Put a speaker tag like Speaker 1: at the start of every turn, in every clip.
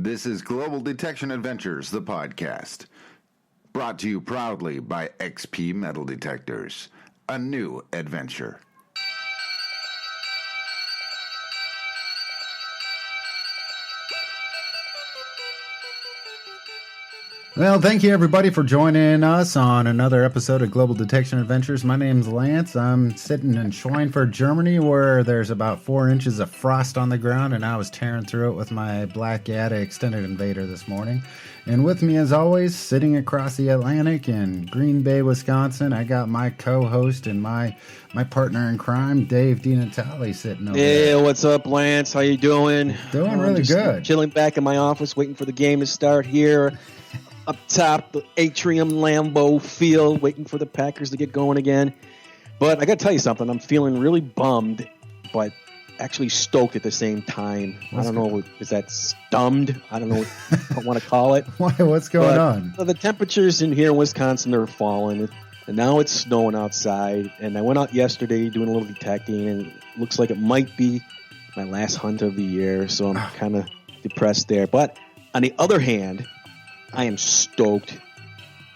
Speaker 1: This is Global Detection Adventures, the podcast. Brought to you proudly by XP Metal Detectors. A new adventure.
Speaker 2: Well, thank you everybody for joining us on another episode of Global Detection Adventures. My name's Lance. I'm sitting in Schweinfurt, Germany, where there's about 4 inches of frost on the ground, and I was tearing through it with my Black Yada Extended Invader this morning. And with me, as always, sitting across the Atlantic in Green Bay, Wisconsin, I got my co-host and my partner in crime, Dave DiNatale, sitting over there.
Speaker 3: Hey, what's up, Lance? How you doing?
Speaker 2: Doing really good.
Speaker 3: Chilling back in my office, waiting for the game to start here. Up top, the Atrium Lambeau Field, waiting for the Packers to get going again. But I got to tell you something. I'm feeling really bummed, but actually stoked at the same time. I don't know. Is that stummed? I don't know what I want to call it.
Speaker 2: Why? What's going on?
Speaker 3: The temperatures in here in Wisconsin are falling, and now it's snowing outside. And I went out yesterday doing a little detecting, and it looks like it might be my last hunt of the year. So I'm kind of depressed there. But on the other hand, I am stoked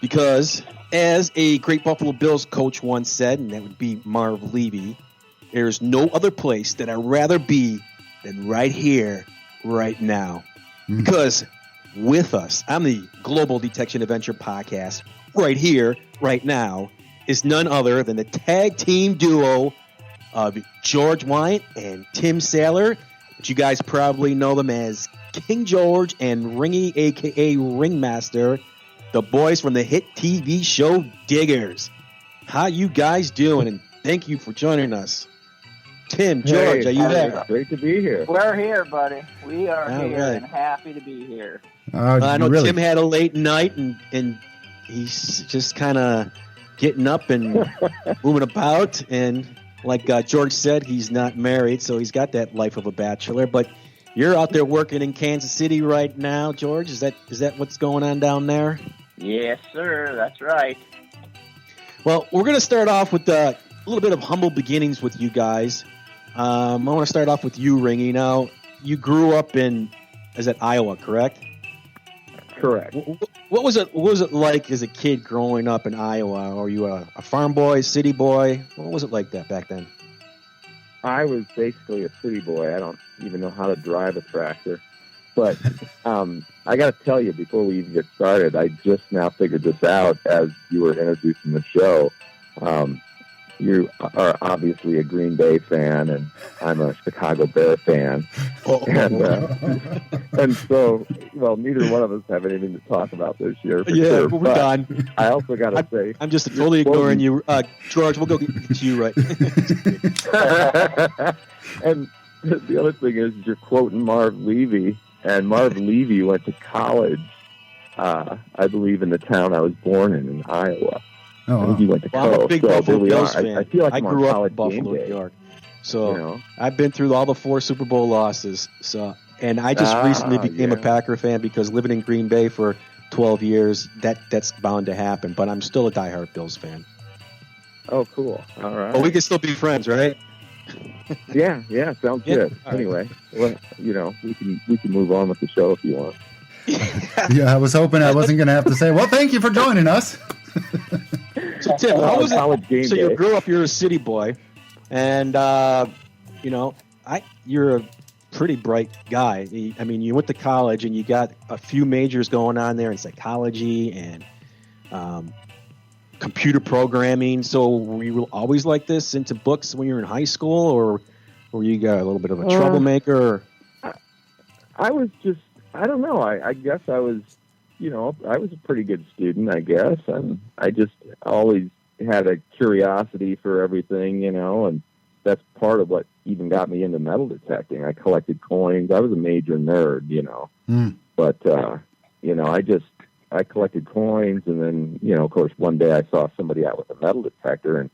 Speaker 3: because, as a great Buffalo Bills coach once said, and that would be Marv Levy, there's no other place that I'd rather be than right here, right now. Because with us on the Global Detection Adventure podcast, right here, right now, is none other than the tag team duo of George Wyant and Tim Saylor, but you guys probably know them as King George and Ringy, a.k.a. Ringmaster, the boys from the hit TV show Diggers. How you guys doing? And thank you for joining us. Tim, George, are you there?
Speaker 4: Great to be here.
Speaker 5: We're here, buddy. We are
Speaker 3: All
Speaker 5: here
Speaker 3: right.
Speaker 5: and happy to be here.
Speaker 3: I know
Speaker 2: really?
Speaker 3: Tim had a late night, and he's just kind of getting up and moving about. And like George said, he's not married, so he's got that life of a bachelor. But you're out there working in Kansas City right now, George. Is that what's going on down there?
Speaker 5: Yes, sir. That's right.
Speaker 3: Well, we're going to start off with a little bit of humble beginnings with you guys. I want to start off with you, Ringy. Now, you grew up in Iowa, correct?
Speaker 4: Correct.
Speaker 3: What was it like as a kid growing up in Iowa? Were you a farm boy, city boy? What was it like that back then?
Speaker 4: I was basically a city boy. I don't even know how to drive a tractor. But I got to tell you, before we even get started, I just now figured this out as you were introducing the show. You are obviously a Green Bay fan, and I'm a Chicago Bear fan. And so, well, neither one of us have anything to talk about this year. For sure.
Speaker 3: We're done.
Speaker 4: I also got to say,
Speaker 3: I'm just totally ignoring you. George, we'll go get to you right.
Speaker 4: And the other thing is you're quoting Marv Levy, and Marv Levy went to college, I believe, in the town I was born in Iowa.
Speaker 2: Oh,
Speaker 4: I think he went to
Speaker 3: I'm a big Buffalo Bills fan.
Speaker 4: I feel like
Speaker 3: I
Speaker 4: I'm
Speaker 3: grew
Speaker 4: on
Speaker 3: up
Speaker 4: college
Speaker 3: in Buffalo,
Speaker 4: game
Speaker 3: New
Speaker 4: day.
Speaker 3: York. So
Speaker 4: You know?
Speaker 3: I've been through all the 4 Super Bowl losses. And I just recently became a Packer fan because living in Green Bay for 12 years, that's bound to happen. But I'm still a diehard Bills fan.
Speaker 4: Oh, cool. All right.
Speaker 3: But we can still be friends, right?
Speaker 4: Yeah, sounds
Speaker 3: Yeah,
Speaker 4: good.
Speaker 3: all right.
Speaker 4: Anyway, well, we can move on with the show if you want.
Speaker 2: Yeah, I was hoping I wasn't going to have to say, well, thank you for joining us.
Speaker 3: So Tim, how was
Speaker 4: College game
Speaker 3: it? So
Speaker 4: day.
Speaker 3: you grew up, you're a city boy, and you're a pretty bright guy. I mean, you went to college and you got a few majors going on there in psychology and computer programming. So were you always like this, into books when you were in high school, or were you a little bit of a troublemaker?
Speaker 4: I was just, I don't know. I guess I was, I was a pretty good student, I guess. And I just always had a curiosity for everything, and that's part of what even got me into metal detecting. I collected coins. I was a major nerd, But, I collected coins. And then, of course, one day I saw somebody out with a metal detector, and,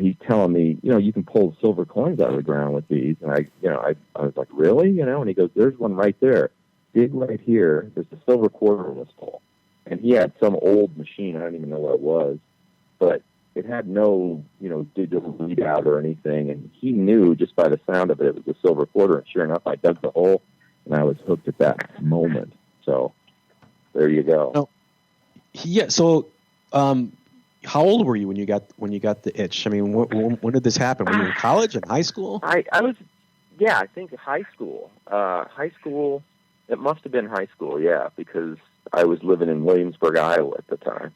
Speaker 4: he's telling me, you can pull silver coins out of the ground with these. And I was like, really? And he goes, there's one right there. Dig right here. There's a silver quarter in this hole. And he had some old machine. I don't even know what it was, but it had no, digital readout or anything. And he knew just by the sound of it, it was a silver quarter. And sure enough, I dug the hole, and I was hooked at that moment. So there you go.
Speaker 3: No. Yeah. So, how old were you when you got the itch? I mean, when did this happen? Were you in college, in high school?
Speaker 4: I was, yeah, I think high school. It must have been high school, yeah, because I was living in Williamsburg, Iowa at the time.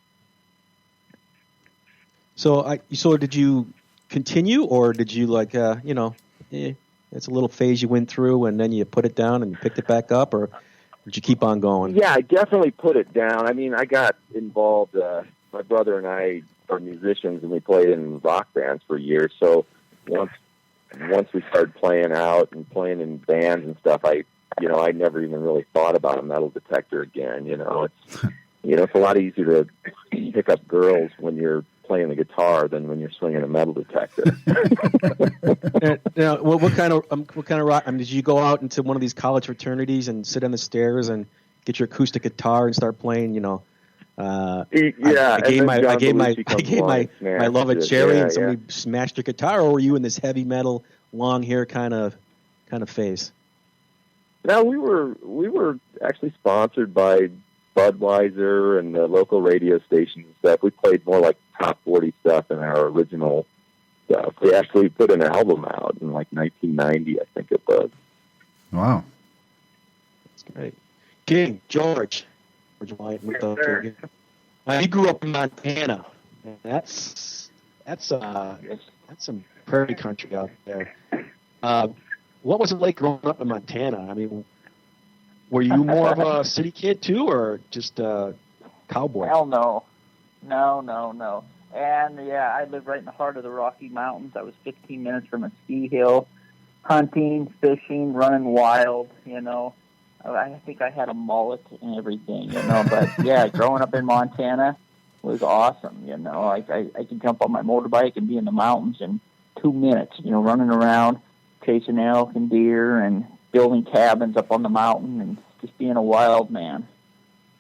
Speaker 3: So did you continue, or did you it's a little phase you went through, and then you put it down and you picked it back up, or did you keep on going?
Speaker 4: Yeah, I definitely put it down. I mean, I got involved. My brother and I are musicians, and we played in rock bands for years. So once we started playing out and playing in bands and stuff, I never even really thought about a metal detector again. It's a lot easier to pick up girls when you're playing the guitar than when you're swinging a metal detector.
Speaker 3: Now, what kind of rock? I mean, did you go out into one of these college fraternities and sit on the stairs and get your acoustic guitar and start playing? I gave my love a cherry, and somebody smashed your guitar. Or were you in this heavy metal, long hair kind of phase?
Speaker 4: No, we were actually sponsored by Budweiser and the local radio station and stuff. We played more like top 40 stuff than our original stuff. We actually put an album out in like 1990, I think it was.
Speaker 2: Wow.
Speaker 3: That's great. King George Wyant moved up here. You grew up in Montana. That's some prairie country out there. What was it like growing up in Montana? I mean, were you more of a city kid too, or just a cowboy?
Speaker 5: Hell no. No. And yeah, I lived right in the heart of the Rocky Mountains. I was 15 minutes from a ski hill, hunting, fishing, running wild, I think I had a mullet and everything, but yeah, growing up in Montana was awesome, I could jump on my motorbike and be in the mountains in 2 minutes, running around, chasing elk and deer and building cabins up on the mountain and just being a wild man.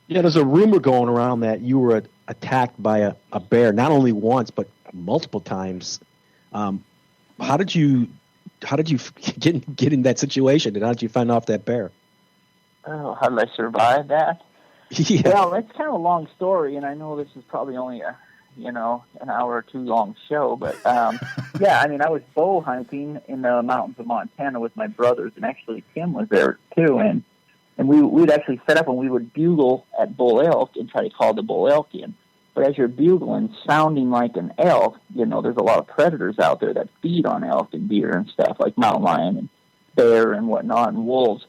Speaker 3: Yeah, there's a rumor going around that you were attacked by a bear, not only once, but multiple times. How did you get in that situation, and how did you find off that bear?
Speaker 5: Oh, how did I survive that?
Speaker 3: Yeah.
Speaker 5: Well, it's kind of a long story, and I know this is probably only an hour or two long show, but yeah, I mean, I was bow hunting in the mountains of Montana with my brothers, and actually Tim was there too, and we'd actually set up and we would bugle at bull elk and try to call the bull elk in. But as you're bugling, sounding like an elk, there's a lot of predators out there that feed on elk and deer and stuff, like mountain lion and bear and whatnot and wolves.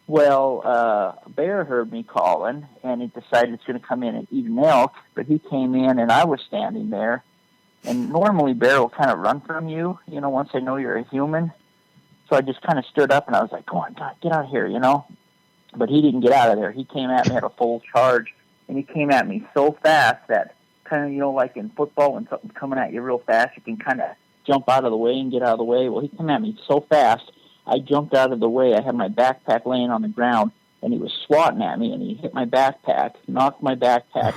Speaker 5: Well, a bear heard me calling, and it decided it's going to come in and eat an elk, but he came in, and I was standing there. And normally bear will kind of run from you, once they know you're a human. So I just kind of stood up, and I was like, "Come on, God, get out of here," But he didn't get out of there. He came at me at a full charge, and he came at me so fast that kind of, like in football, when something's coming at you real fast, you can kind of jump out of the way and get out of the way. Well, he came at me so fast, I jumped out of the way. I had my backpack laying on the ground, and he was swatting at me, and he hit my backpack, knocked my backpack,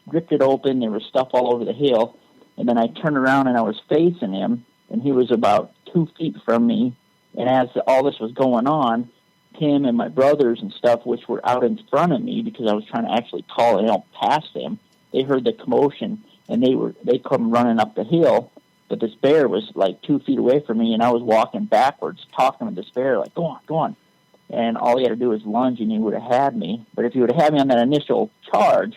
Speaker 5: ripped it open. There was stuff all over the hill. And then I turned around, and I was facing him, and he was about 2 feet from me. And as all this was going on, Tim and my brothers and stuff, which were out in front of me because I was trying to actually call it out past them, they heard the commotion, and they come running up the hill. But this bear was like 2 feet away from me, and I was walking backwards, talking to this bear, like, go on. And all he had to do was lunge, and he would have had me. But if he would have had me on that initial charge,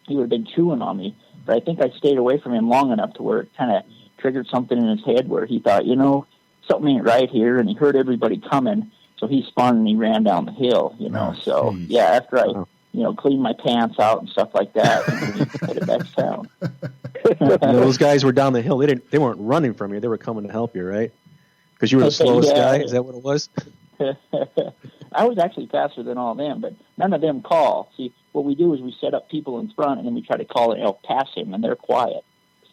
Speaker 5: he would have been chewing on me. But I think I stayed away from him long enough to where it kind of triggered something in his head where he thought, something ain't right here, and he heard everybody coming. So he spun and he ran down the hill, So,
Speaker 2: geez.
Speaker 5: yeah, after I, cleaned my pants out and stuff like that, and we headed back down.
Speaker 3: Those guys were down the hill. They weren't running from you. They were coming to help you, right? Because you were the slowest guy. Is that what it was?
Speaker 5: I was actually faster than all of them, but none of them call. See, what we do is we set up people in front, and then we try to call an elk past him, and they're quiet.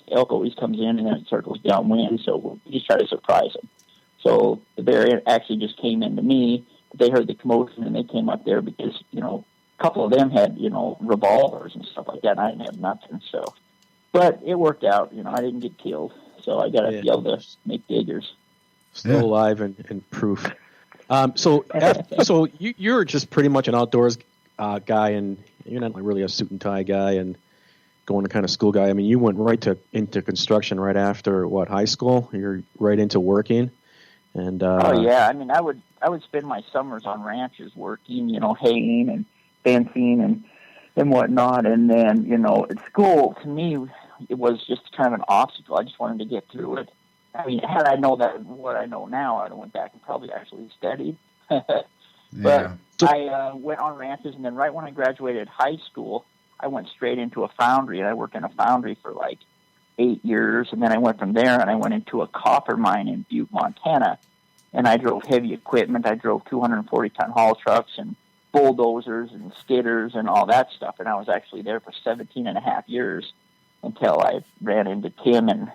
Speaker 5: The elk always comes in, and then it circles downwind, so we just try to surprise him. So the bear actually just came into me. They heard the commotion, and they came up there because, a couple of them had, revolvers and stuff like that, and I didn't have nothing. So, but it worked out. I didn't get killed, so I got to be able to make diggers.
Speaker 3: Still alive and proof. So you're just pretty much an outdoors guy, and you're not like really a suit and tie guy and going to kind of school guy. I mean, you went right into construction right after high school. You're right into working, and
Speaker 5: oh yeah, I mean, I would spend my summers on ranches working, haying and fencing and whatnot, and then at school to me it was just kind of an obstacle. I just wanted to get through it. I mean, had I known that what I know now, I'd have went back and probably actually studied. But I went on ranches, and then right when I graduated high school, I went straight into a foundry, and I worked in a foundry for like 8 years, and then I went from there, and I went into a copper mine in Butte, Montana, and I drove heavy equipment. I drove 240-ton haul trucks and bulldozers and skidders and all that stuff, and I was actually there for 17 and a half years until I ran into Tim and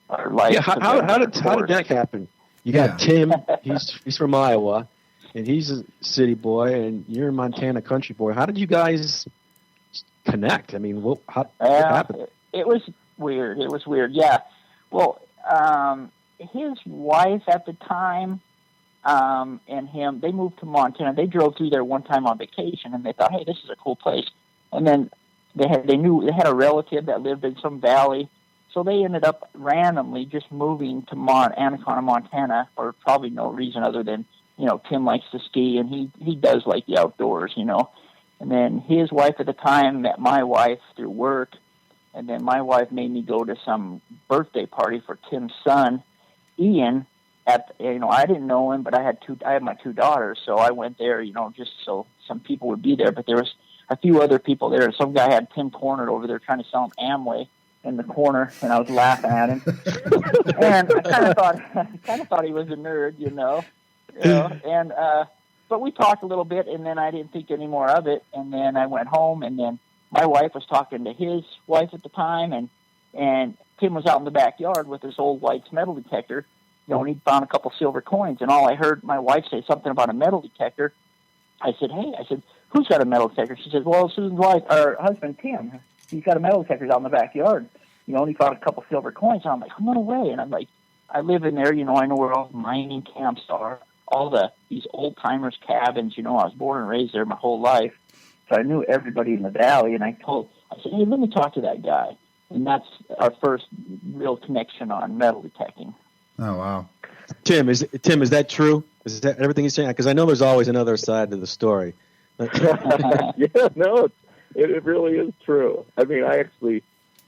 Speaker 5: our life.
Speaker 3: Yeah, how did that happen? You got Tim, he's from Iowa, and he's a city boy, and you're a Montana country boy. How did you guys connect? I mean, what happened?
Speaker 5: It was weird. Yeah. Well, his wife at the time and him, they moved to Montana. They drove through there one time on vacation, and they thought, hey, this is a cool place. And then they had a relative that lived in some valley, so they ended up randomly just moving to Anaconda, Montana, for probably no reason other than Tim likes to ski, and he does like the outdoors, And then his wife at the time met my wife through work, and then my wife made me go to some birthday party for Tim's son, Ian. I didn't know him, but I had my two daughters, so I went there, just so some people would be there. But there was a few other people there. Some guy had Tim cornered over there trying to sell him Amway in the corner, and I was laughing at him. And I kind of thought he was a nerd, And but we talked a little bit, and then I didn't think any more of it. And then I went home, and then my wife was talking to his wife at the time, and Tim was out in the backyard with his old White's metal detector. And he found a couple silver coins, and all I heard my wife say something about a metal detector. I said, who's got a metal detector? She said, well, Susan's wife, or husband, Tim. He's got a metal detector out in the backyard. And he found a couple silver coins. And I'm like, no way. And I'm like, I live in there. I know where all the mining camps are, these old-timers cabins. I was born and raised there my whole life. So I knew everybody in the valley. And I said, hey, let me talk to that guy. And that's our first real connection on metal detecting.
Speaker 2: Oh, wow.
Speaker 3: Tim, is that true? Is that everything he's saying? Because I know there's always another side to the story.
Speaker 4: Yeah, no, it really is true. I mean, I actually,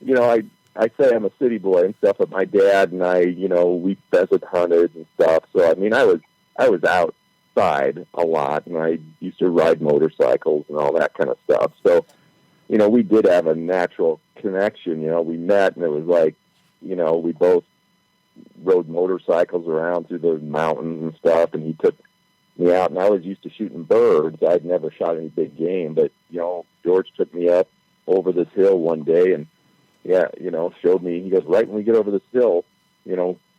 Speaker 4: I say I'm a city boy and stuff, but my dad and I, we pheasant hunted and stuff. So, I mean, I was outside a lot, and I used to ride motorcycles and all that kind of stuff. So, we did have a natural connection. We met, and it was like, we both rode motorcycles around through the mountains and stuff, and he took me out, and I was used to shooting birds. I'd never shot any big game, but, George took me up over this hill one day and, showed me, he goes, right when we get over this hill,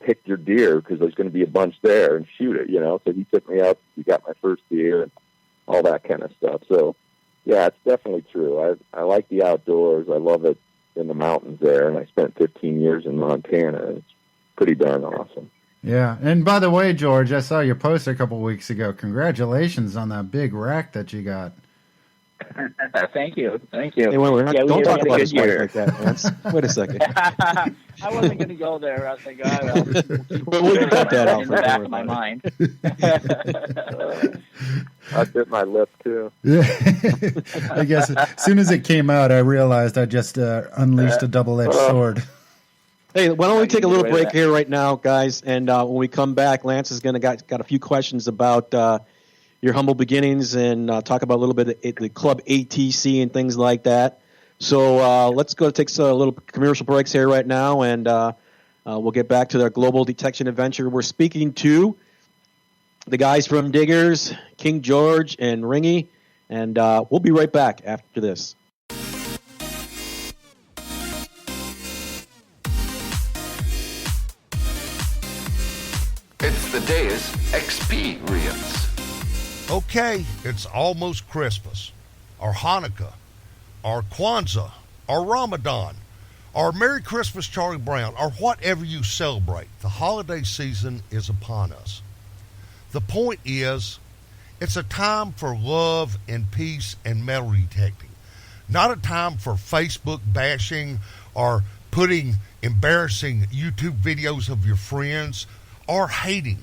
Speaker 4: pick your deer because there's going to be a bunch there and shoot it, So he took me up, we got my first deer and all that kind of stuff. So, yeah, it's definitely true. I like the outdoors. I love it in the mountains there, and I spent 15 years in Montana. It's pretty darn awesome.
Speaker 2: Yeah, and by the way, George, I saw your post a couple weeks ago. Congratulations on that big rack that you got.
Speaker 5: Thank you.
Speaker 3: Hey, don't talk about his wife like that, Lance. Wait a second.
Speaker 5: I wasn't going to go there. I think
Speaker 3: we'll cut that out
Speaker 5: in the back of my mind.
Speaker 4: I bit my lip too.
Speaker 2: Yeah, I guess as soon as it came out, I realized I just unleashed a double-edged sword.
Speaker 3: Hey, why don't we take a little break here right now, guys? And when we come back, Lance is going to got a few questions about your humble beginnings and talk about a little bit of the club ATC and things like that. So let's go take a little commercial breaks here right now, and we'll get back to our global detection adventure. We're speaking to the guys from Diggers, King George and Ringy, and we'll be right back after this.
Speaker 1: It's the day's experience.
Speaker 6: Okay, it's almost Christmas, or Hanukkah, or Kwanzaa, or Ramadan, or Merry Christmas, Charlie Brown, or whatever you celebrate. The holiday season is upon us. The point is, it's a time for love and peace and metal detecting, not a time for Facebook bashing or putting embarrassing YouTube videos of your friends or hating.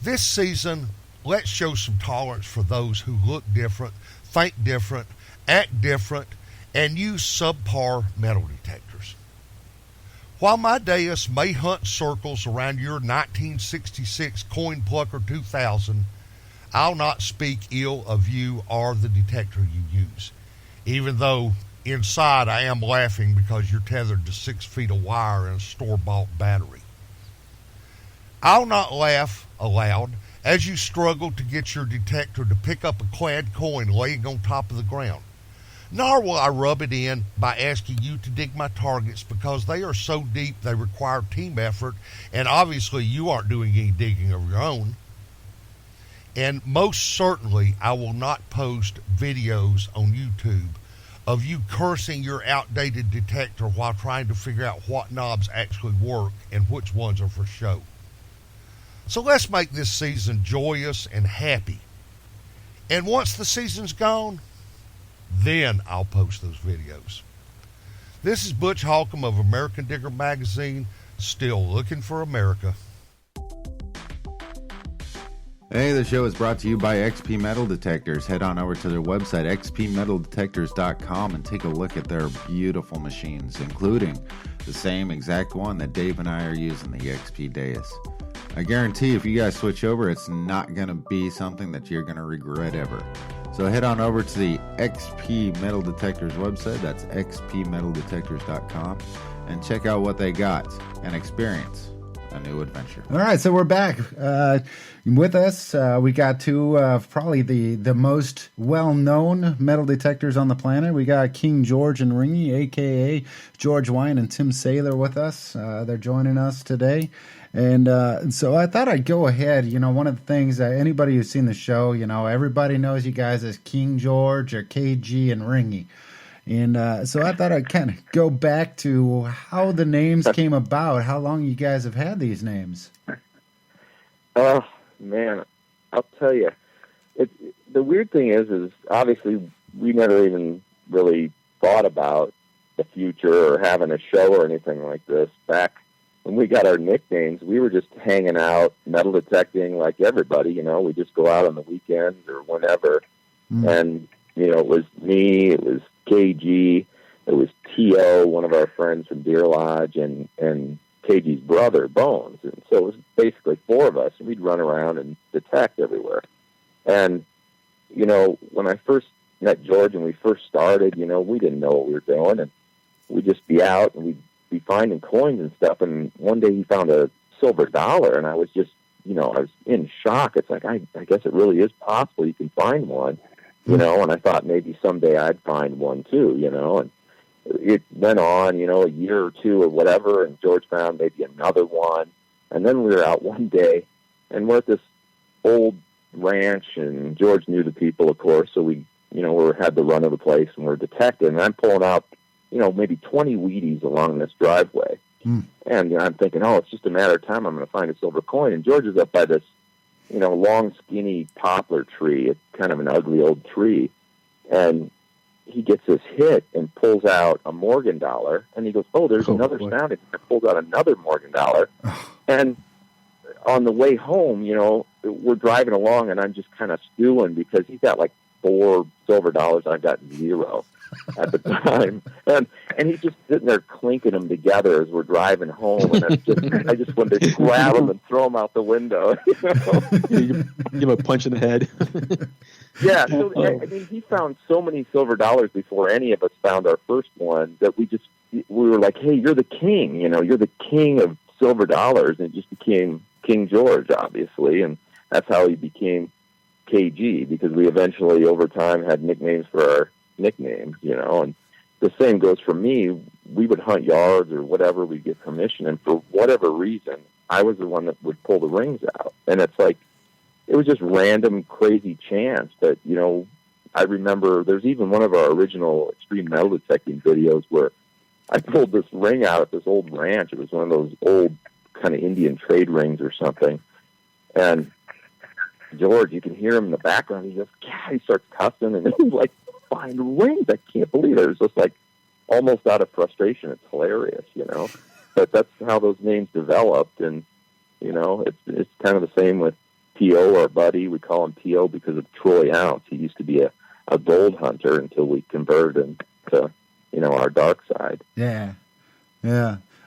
Speaker 6: This season, let's show some tolerance for those who look different, think different, act different, and use subpar metal detectors. While my dais may hunt circles around your 1966 Coin Plucker 2000, I'll not speak ill of you or the detector you use, even though inside I am laughing because you're tethered to 6 feet of wire and a store-bought battery. I'll not laugh aloud as you struggle to get your detector to pick up a clad coin laying on top of the ground. Nor will I rub it in by asking you to dig my targets because they are so deep they require team effort, and obviously you aren't doing any digging of your own. And most certainly I will not post videos on YouTube of you cursing your outdated detector while trying to figure out what knobs actually work and which ones are for show. So let's make this season joyous and happy. And once the season's gone, then I'll post those videos. This is Butch Holcomb of American Digger Magazine, still looking for America.
Speaker 2: Hey, the show is brought to you by XP Metal Detectors. Head on over to their website, xpmetaldetectors.com, and take a look at their beautiful machines, including the same exact one that Dave and I are using, the XP Deus. I guarantee if you guys switch over, it's not going to be something that you're going to regret ever. So head on over to the XP Metal Detectors website, that's xpmetaldetectors.com, and check out what they got and experience a new adventure. All right, so we're back. With us, we got two of probably the most well-known metal detectors on the planet. We got King George and Ringy, a.k.a. George Wyant and Tim Saylor with us. They're joining us today. And so I thought I'd go ahead. You know, one of the things that anybody who's seen the show, you know, everybody knows you guys as King George or KG and Ringy. And so I thought I'd kind of go back to how the names came about, how long you guys have had these names.
Speaker 4: Oh, man, I'll tell you. The weird thing is obviously we never even really thought about the future or having a show or anything like this. Back when we got our nicknames, we were just hanging out, metal detecting like everybody, you know. We just go out on the weekends or whenever. And, you know, it was me, it was KG, it was T.O., one of our friends from Deer Lodge, and KG's brother, Bones. And so it was basically four of us, and we'd run around and detect everywhere. And, you know, when I first met George and we first started, you know, we didn't know what we were doing, and we'd just be out and we'd be finding coins and stuff. And one day he found a silver dollar, and I was just, you know, I was in shock. It's like, I guess it really is possible you can find one, you know, and I thought maybe someday I'd find one too, you know, and it went on, you know, a year or two or whatever, and George found maybe another one. And then we were out one day, and we're at this old ranch, and George knew the people, of course, so we, you know, we had the run of the place, and we're detecting, and I'm pulling out, you know, maybe 20 Wheaties along this driveway. And you know, I'm thinking, oh, it's just a matter of time I'm going to find a silver coin. And George is up by this, you know, long, skinny poplar tree. It's kind of an ugly old tree. And he gets this hit and pulls out a Morgan dollar. And he goes, oh, there's another sound. And he pulls out another Morgan dollar. And on the way home, you know, we're driving along, and I'm just kind of stewing because he's got like 4 silver dollars. I've got 0 at the time. And he's just sitting there clinking them together as we're driving home. And I just wanted to grab them and throw them out the window. You know?
Speaker 3: Give him a punch in the head.
Speaker 4: Yeah. So, I mean, he found so many silver dollars before any of us found our first one that we were like, hey, you're the king. You know, you're the king of silver dollars. And it just became King George, obviously. And that's how he became KG, because we eventually, over time, had nicknames for our nicknames, you know. And the same goes for me. We would hunt yards or whatever, we'd get permission, and for whatever reason, I was the one that would pull the rings out. And it's like, it was just random, crazy chance. But, you know, I remember there's even one of our original extreme metal detecting videos where I pulled this ring out at this old ranch. It was one of those old kind of Indian trade rings or something. And George, you can hear him in the background. He just, God, he starts cussing, and he's like, find rings. I can't believe it. It was just like almost out of frustration. It's hilarious, you know. But that's how those names developed, and you know, it's kind of the same with T.O., our buddy. We call him T.O. because of Troy Ounce. He used to be a gold hunter until we converted him to, you know, our dark side.
Speaker 2: Yeah,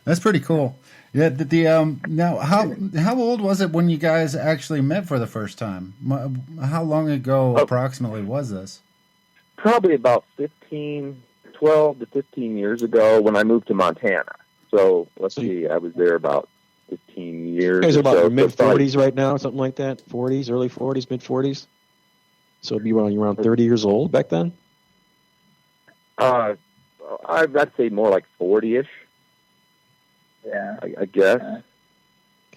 Speaker 2: that's pretty cool. Yeah, now how old was it when you guys actually met for the first time? How long ago approximately was this?
Speaker 4: Probably about 12 to 15 years ago when I moved to Montana. So let's see, I was there about 15 years.
Speaker 3: You guys are about
Speaker 4: so,
Speaker 3: mid-40s right now, something like that? 40s, early 40s, mid-40s? So it'd be around 30 years old back then?
Speaker 4: I'd say more like 40-ish.
Speaker 5: Yeah.
Speaker 4: I guess.
Speaker 3: Okay.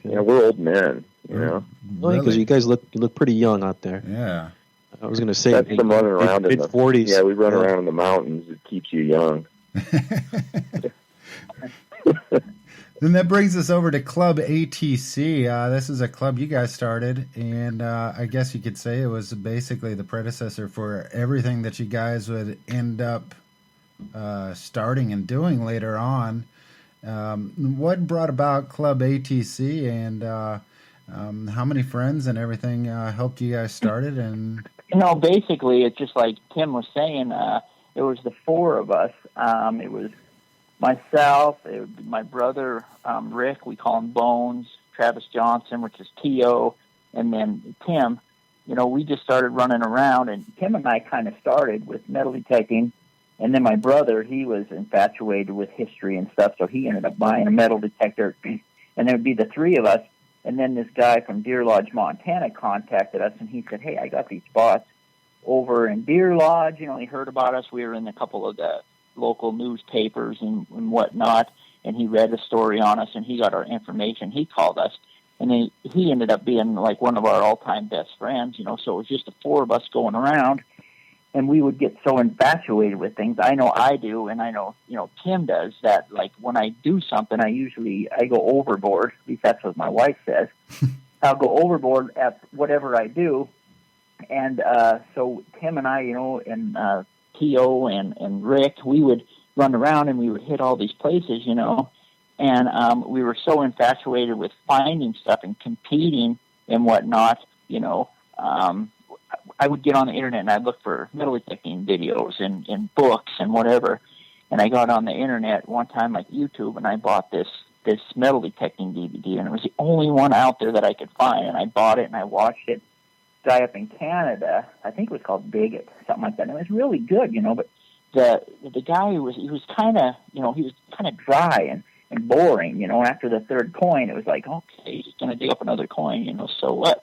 Speaker 4: You know, we're old men, you know.
Speaker 3: Really? Because you guys look pretty young out there.
Speaker 2: Yeah.
Speaker 3: I was going to say
Speaker 4: that's from running around in the
Speaker 3: 40s.
Speaker 4: Yeah, we run around in the mountains. It keeps you young.
Speaker 2: Then that brings us over to Club ATC. This is a club you guys started, and I guess you could say it was basically the predecessor for everything that you guys would end up starting and doing later on. What brought about Club ATC, and how many friends and everything helped you guys start it? And
Speaker 5: you know, basically, it's just like Tim was saying. It was the four of us. It was myself, it would be my brother Rick. We call him Bones. Travis Johnson, which is T.O., and then Tim. You know, we just started running around, and Tim and I kind of started with metal detecting. And then my brother, he was infatuated with history and stuff, so he ended up buying a metal detector. And there would be the three of us. And then this guy from Deer Lodge, Montana, contacted us, and he said, hey, I got these spots over in Deer Lodge. You know, he heard about us. We were in a couple of the local newspapers and whatnot, and he read a story on us, and he got our information. He called us, and he ended up being like one of our all-time best friends, you know, so it was just the four of us going around. And we would get so infatuated with things. I know I do, and I know, you know, Tim does, that like when I do something, I go overboard. At least that's what my wife says. I'll go overboard at whatever I do. And so Tim and I, you know, and T.O. and Rick, we would run around and we would hit all these places, you know. And we were so infatuated with finding stuff and competing and whatnot, you know. I would get on the internet and I'd look for metal detecting videos and books and whatever. And I got on the internet one time, like YouTube, and I bought this metal detecting DVD, and it was the only one out there that I could find. And I bought it and I watched it. Guy up in Canada, I think it was called Bigot, something like that. And it was really good, you know. But the guy he was kind of, you know, he was kind of dry and boring, you know. After the third coin, it was like, okay, he's going to dig up another coin, you know. So what?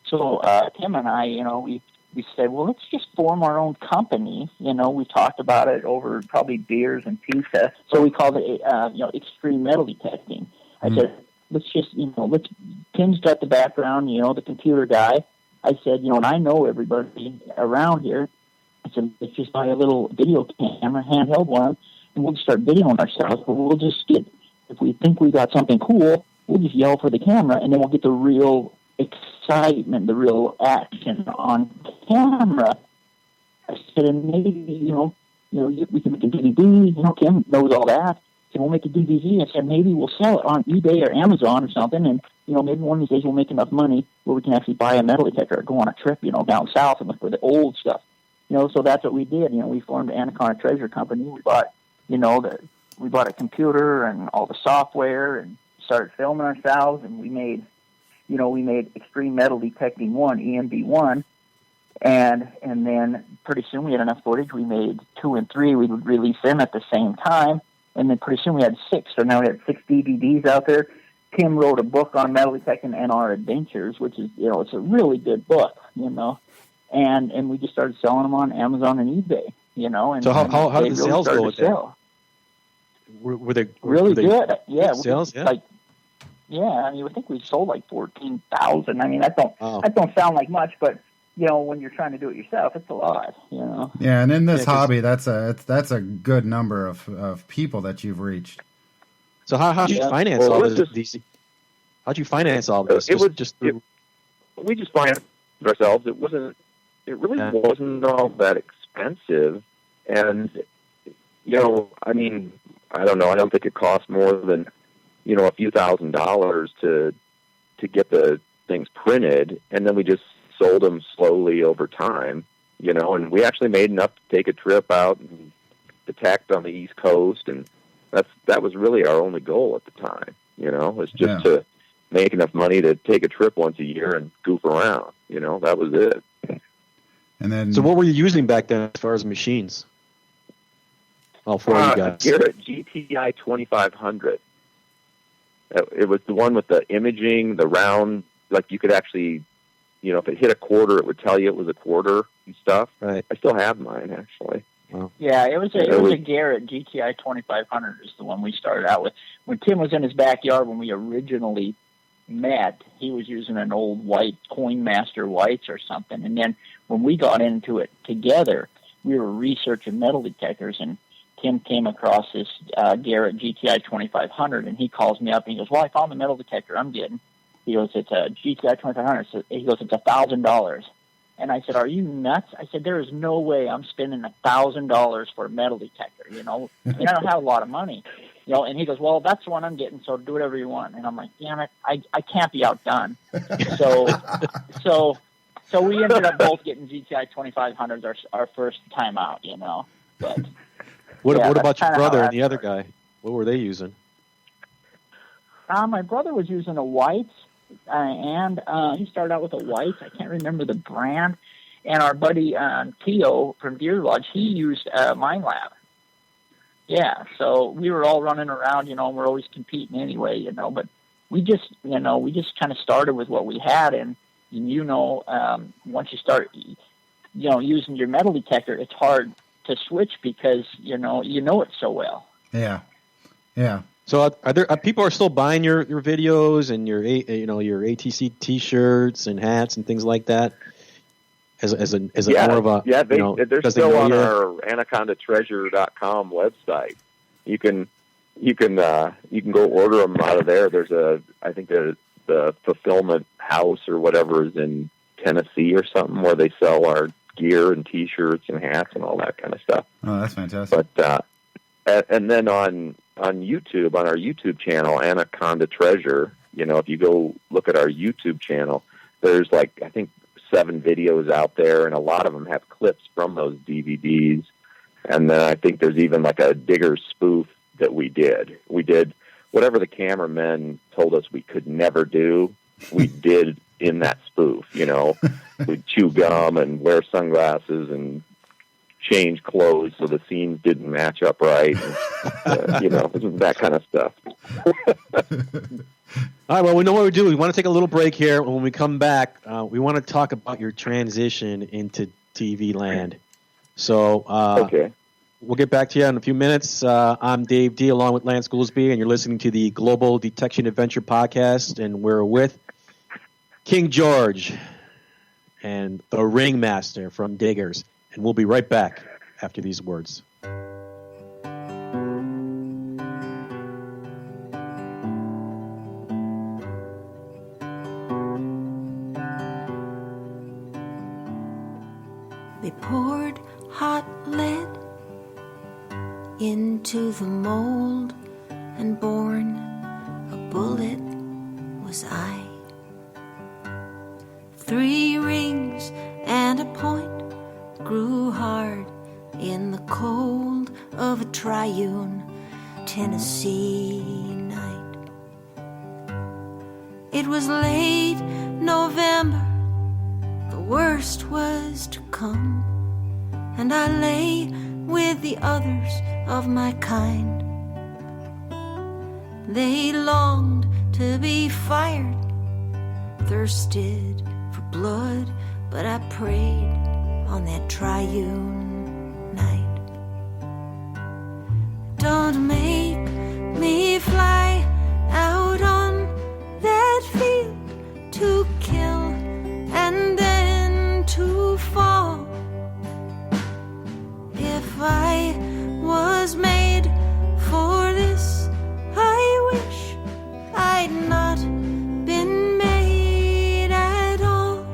Speaker 5: So Tim and I, you know, we said, well, let's just form our own company. You know, we talked about it over probably beers and pizza. So we called it, you know, Extreme Metal Detecting. I said, let's just, you know, Tim's got the background, you know, the computer guy. I said, you know, and I know everybody around here. I said, let's just buy a little video camera, handheld one, and we'll just start videoing ourselves. But we'll just get, if we think we got something cool, we'll just yell for the camera, and then we'll get the real excitement, the real action on camera. I said, and maybe, you know, we can make a DVD. You know, Kim knows all that. So we'll make a DVD. I said, maybe we'll sell it on eBay or Amazon or something, and, you know, maybe one of these days we'll make enough money where we can actually buy a metal detector or go on a trip, you know, down south and look for the old stuff. You know, so that's what we did. You know, we formed Anaconda Treasure Company. We bought, you know, we bought a computer and all the software and started filming ourselves, and we made Extreme Metal Detecting 1, EMD1, and then pretty soon we had enough footage. We made 2 and 3. We would release them at the same time, and then pretty soon we had 6. So now we had 6 DVDs out there. Tim wrote a book on metal detecting and our adventures, which is, you know, it's a really good book, you know, and we just started selling them on Amazon and eBay, you know. And
Speaker 3: so how did the sales go with
Speaker 5: that?
Speaker 3: Were they
Speaker 5: really good? Yeah,
Speaker 3: sales, yeah.
Speaker 5: Like, yeah, I mean, I think we sold like 14,000. I mean, that don't sound like much, but you know, when you're trying to do it yourself, it's a lot. You know.
Speaker 2: Yeah, and in this hobby, that's a good number of people that you've reached.
Speaker 3: So how did you finance all this? How'd you finance all this?
Speaker 4: We just financed ourselves. It really wasn't all that expensive. And, I mean, I don't know. I don't think it cost more than, a few $1,000s to get the things printed. And then we just sold them slowly over time, and we actually made enough to take a trip out and detect on the East Coast. And that was really our only goal at the time, was just to make enough money to take a trip once a year and goof around. That was it.
Speaker 2: And then,
Speaker 3: so what were you using back then as far as machines? All four of you guys.
Speaker 4: Garrett GTI 2500. It was the one with the imaging, the round, like you could actually, if it hit a quarter, it would tell you it was a quarter and stuff.
Speaker 3: Right.
Speaker 4: I still have mine, actually.
Speaker 3: Wow.
Speaker 5: Yeah, it was a Garrett GTI 2500 is the one we started out with. When Tim was in his backyard when we originally met, he was using an old white Coin Master Whites or something. And then when we got into it together, we were researching metal detectors, and Tim came across this Garrett GTI 2500, and he calls me up and he goes, "Well, I found the metal detector I'm getting." He goes, "It's a GTI 2500. So he goes, "It's $1,000." And I said, "Are you nuts?" I said, "There is no way I'm spending $1,000 for a metal detector. I don't have a lot of money." And he goes, "Well, that's the one I'm getting, so do whatever you want." And I'm like, "Damn it, I can't be outdone." So we ended up both getting GTI 2500s our first time out, But
Speaker 3: what about your brother and the other guy? What were they using?
Speaker 5: My brother was using a Whites, and he started out with a Whites. I can't remember the brand. And our buddy Tio from Deer Lodge, he used Mind Lab. Yeah, so we were all running around, and we're always competing anyway, but we just kind of started with what we had, and once you start, using your metal detector, it's hard to switch because you know it so well.
Speaker 2: Yeah.
Speaker 3: So are people are still buying your videos and your ATC T-shirts and hats and things like that? As more of a
Speaker 4: they're still on our AnacondaTreasure.com website. You can go order them out of there. There's I think the fulfillment house or whatever is in Tennessee or something where they sell our gear and T-shirts and hats and all that kind of stuff.
Speaker 2: Oh, that's fantastic.
Speaker 4: But and then on YouTube, on our YouTube channel, Anaconda Treasure, if you go look at our YouTube channel, there's I think 7 videos out there, and a lot of them have clips from those DVDs. And then I think there's even a digger spoof that we did. We did whatever the cameramen told us we could never do, we did in that spoof. We'd chew gum and wear sunglasses and change clothes so the scenes didn't match up right. And, that kind of stuff.
Speaker 3: All right, well, we know what we do. We want to take a little break here. When we come back, we want to talk about your transition into TV land. So
Speaker 4: okay.
Speaker 3: We'll get back to you in a few minutes. I'm Dave D. along with Lance Goolsby, and you're listening to the Global Detection Adventure Podcast, and we're with King George and the Ringmaster from Diggers. And we'll be right back after these words.
Speaker 7: They poured hot lead into the mold, and born a bullet was I. 3 rings and a point grew hard in the cold of a triune Tennessee night. It was late November, the worst was to come, and I lay with the others of my kind. They longed to be fired, thirsted for blood, but I prayed on that triune night. Don't make me fly out on that field to kill and then to fall. If I was made for this, I wish I'd not been made at all.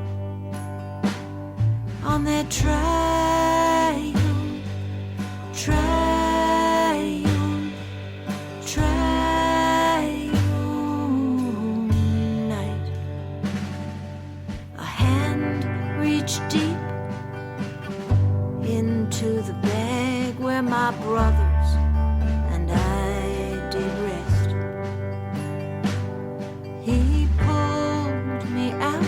Speaker 7: where my brothers and I did rest. He pulled me out,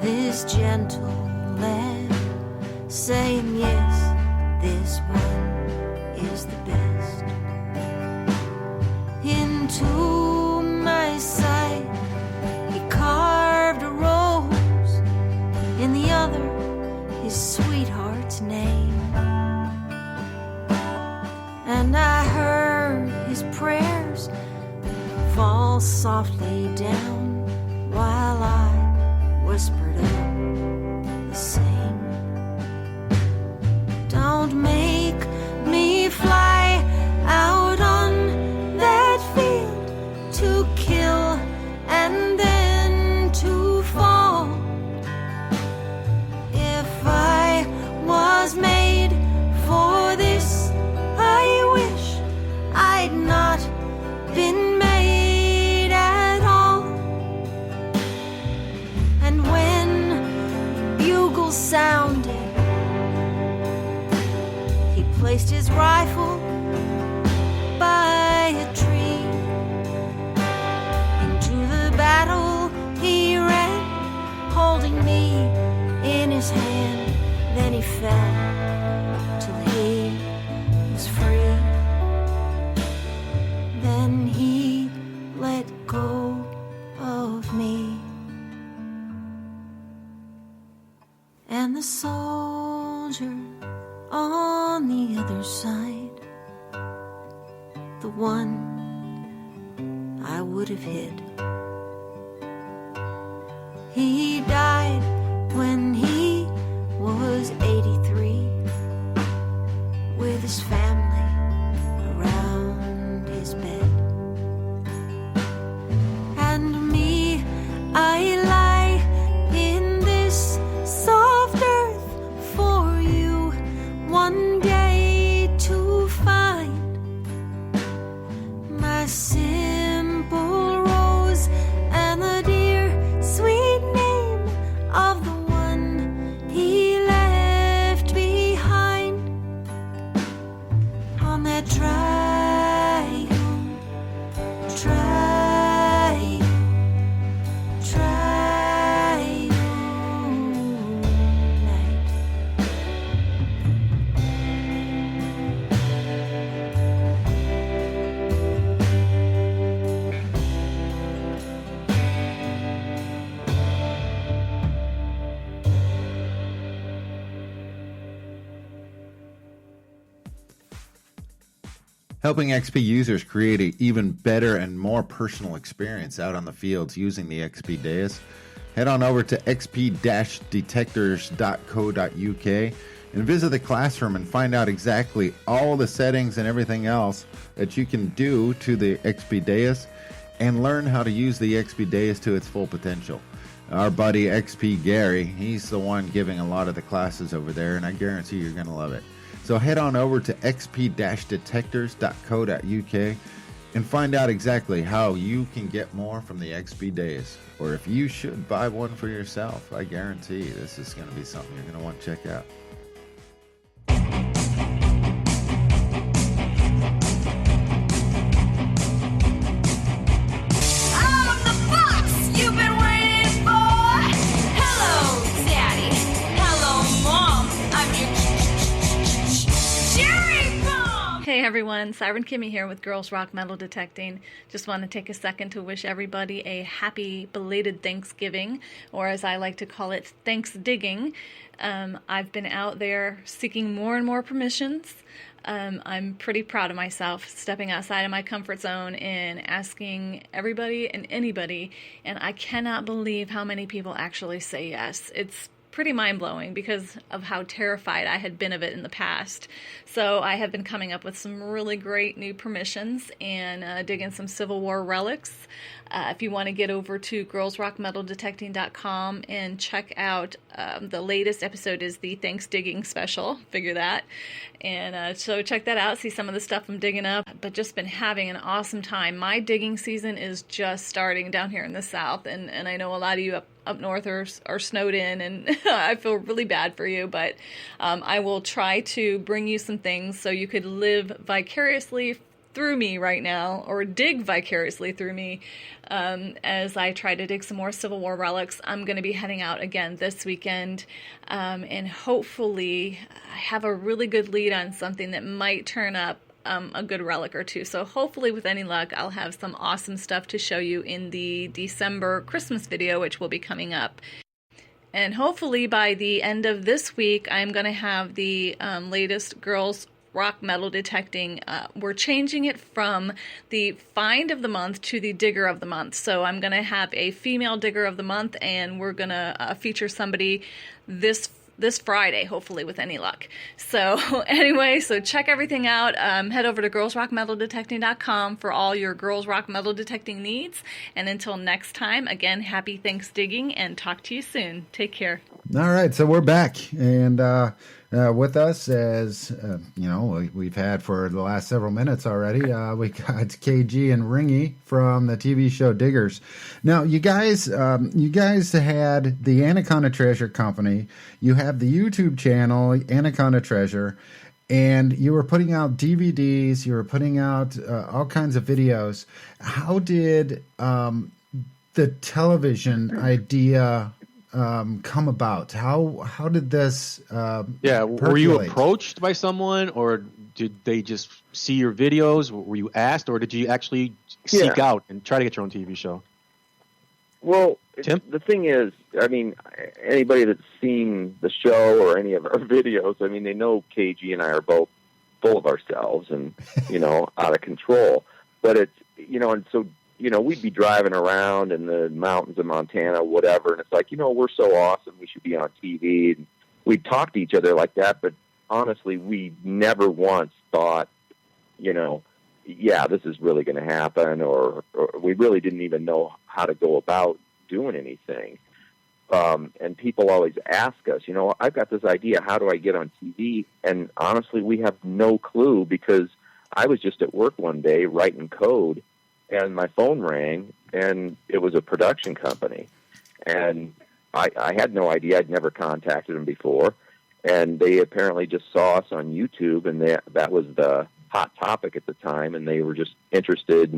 Speaker 7: this gentle lad, saying, yes, this one is the best. Into my side he carved a rose, in the other his sweetheart's name. And I heard his prayers fall softly down while I whispered up the same. Don't make me fly out on that field to kill and then to fall. If I was made for this, I wish I'd not been made at all. And when the bugle sounded, he placed his rifle by a tree. Into the battle he ran, holding me in his hand. Then he fell till he was free. Then he let go of me. And the soldier on the other side, the one I would have hid, he died when he was 83, with his family around his bed. And me, I lie in this soft earth for you one day to find my simple rose and the dear sweet name of the one he left behind on that triumph night.
Speaker 2: Helping XP users create an even better and more personal experience out on the fields using the XP Deus, head on over to xp-detectors.co.uk and visit the classroom and find out exactly all the settings and everything else that you can do to the XP Deus and learn how to use the XP Deus to its full potential. Our buddy XP Gary, he's the one giving a lot of the classes over there, and I guarantee you're going to love it. So head on over to xp-detectors.co.uk and find out exactly how you can get more from the XP Deus, or if you should buy one for yourself. I guarantee this is going to be something you're going to want to check out.
Speaker 8: I'm the fox you've been waiting for. Hello, Daddy. Hello, Mom. I'm your cherry bomb.
Speaker 9: Hey everyone, Siren Kimmy here with Girls Rock Metal Detecting. Just want to take a second to wish everybody a happy belated Thanksgiving, or as I like to call it, Thanksdigging. I've been out there seeking more and more permissions. I'm pretty proud of myself, stepping outside of my comfort zone and asking everybody and anybody, and I cannot believe how many people actually say yes. It's pretty mind-blowing because of how terrified I had been of it in the past. So I have been coming up with some really great new permissions and digging some Civil War relics. If you want to get over to girlsrockmetaldetecting.com and check out the latest episode is the Thanksdigging special, figure that. And so check that out, see some of the stuff I'm digging up, but just been having an awesome time. My digging season is just starting down here in the South, and I know a lot of you up up north are snowed in, and I feel really bad for you, but I will try to bring you some things so you could live vicariously through me right now, or dig vicariously through me, as I try to dig some more Civil War relics. I'm going to be heading out again this weekend, and hopefully I have a really good lead on something that might turn up a good relic or two. So hopefully, with any luck, I'll have some awesome stuff to show you in the December Christmas video, which will be coming up. And hopefully by the end of this week, I'm going to have the latest Girls Rock Metal Detecting. We're changing it from the Find of the Month to the Digger of the Month. So I'm going to have a female Digger of the Month, and we're going to feature somebody this Friday, hopefully, with any luck. So anyway, so check everything out. Head over to girlsrockmetaldetecting.com for all your Girls Rock Metal Detecting needs. And until next time, again, happy Thanksgiving, and talk to you soon. Take care.
Speaker 2: All right, so we're back, and with us, as we've had for the last several minutes already, we got KG and Ringy from the TV show Diggers. Now, you guys had the Anaconda Treasure Company. You have the YouTube channel Anaconda Treasure, and you were putting out DVDs. You were putting out all kinds of videos. How did the television idea come about? How did this
Speaker 3: were you approached by someone, or did they just see your videos? Were you asked, or did you actually seek out and try to get your own TV show?
Speaker 4: Well,
Speaker 3: Tim?
Speaker 4: The thing is, I mean, anybody that's seen the show or any of our videos, I mean, they know KG and I are both full of ourselves and, out of control. But it's, and so, we'd be driving around in the mountains of Montana, whatever, and it's like, we're so awesome, we should be on TV. And we'd talk to each other like that, but honestly, we never once thought, this is really going to happen, or we really didn't even know how to go about doing anything. And people always ask us, I've got this idea, how do I get on TV? And honestly, we have no clue, because I was just at work one day writing code, and my phone rang, and it was a production company. And I had no idea. I'd never contacted them before. And they apparently just saw us on YouTube, and that was the hot topic at the time, and they were just interested